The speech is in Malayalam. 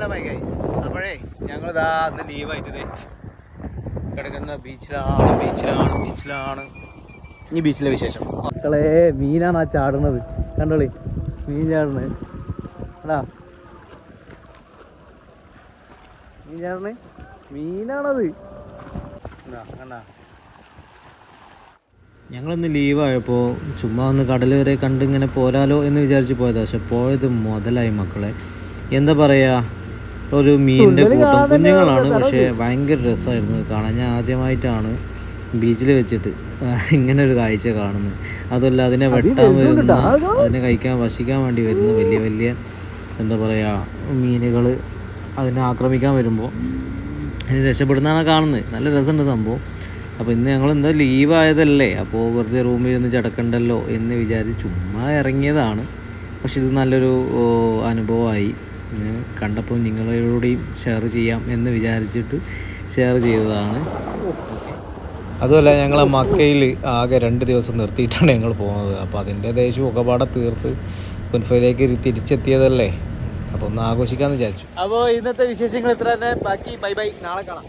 കാലമായി ഗൈസ്. അപ്പോഴേ ഞങ്ങളിതാ അന്ന് ലീവായിട്ട് കിടക്കുന്ന ബീച്ചിലാണ്. ഇനി ബീച്ചിലെ വിശേഷം. മക്കളെ മീനാണ് ആ ചാടുന്നത്, കണ്ടോളി മീൻ ചാടുന്നത്. എടാ മീൻ ചാടണേ, മീനാണത്. കണ്ടാ ഞങ്ങളിന്ന് ലീവായപ്പോൾ ചുമ്മാ ഒന്ന് കടൽ വരെ കണ്ട് ഇങ്ങനെ പോരാലോ എന്ന് വിചാരിച്ച് പോയതാണ്. പക്ഷെ പോയത് മുതലായി മക്കളെ. എന്താ പറയുക, ഒരു മീനിൻ്റെ കൂട്ടം കുഞ്ഞുങ്ങളാണ്, പക്ഷേ ഭയങ്കര രസമായിരുന്നു കാണാൻ. ഞാൻ ആദ്യമായിട്ടാണ് ബീച്ചിൽ വെച്ചിട്ട് ഇങ്ങനെ ഒരു കാഴ്ച കാണുന്നത്. അതുമല്ല അതിനെ വെട്ടാൻ വരുന്ന, അതിനെ കഴിക്കാൻ ഭക്ഷിക്കാൻ വേണ്ടി വരുന്ന വലിയ വലിയ എന്താ പറയുക മീനുകൾ അതിനെ ആക്രമിക്കാൻ വരുമ്പോൾ അതിന് രക്ഷപ്പെടുന്നതാണ് കാണുന്നത്. നല്ല രസമുണ്ട് സംഭവം. അപ്പോൾ ഇന്ന് ഞങ്ങൾ എന്താ ലീവായതല്ലേ, അപ്പോൾ വെറുതെ റൂമിൽ നിന്ന് ചടക്കണ്ടല്ലോ എന്ന് വിചാരിച്ച് ചുമ്മാ ഇറങ്ങിയതാണ്. പക്ഷെ ഇത് നല്ലൊരു അനുഭവമായി. കണ്ടപ്പോൾ നിങ്ങളോടെയും ഷെയർ ചെയ്യാം എന്ന് വിചാരിച്ചിട്ട് ഷെയർ ചെയ്തതാണ്. അതുമല്ല ഞങ്ങളെ മക്കയിൽ ആകെ 2 ദിവസം നിർത്തിയിട്ടാണ് ഞങ്ങൾ പോകുന്നത്. അപ്പോൾ അതിൻ്റെ ദേശം ഒക്കെപാടെ തീർത്ത് കുൻഫയിലേക്ക് തിരിച്ചെത്തിയതല്ലേ, അപ്പോൾ ഒന്ന് ആഘോഷിക്കാമെന്ന് വിചാരിച്ചു. അപ്പോൾ ഇന്നത്തെ വിശേഷങ്ങൾ ഇത്ര തന്നെ. ബാക്കി ബൈ ബൈ, നാളെ കാണാം.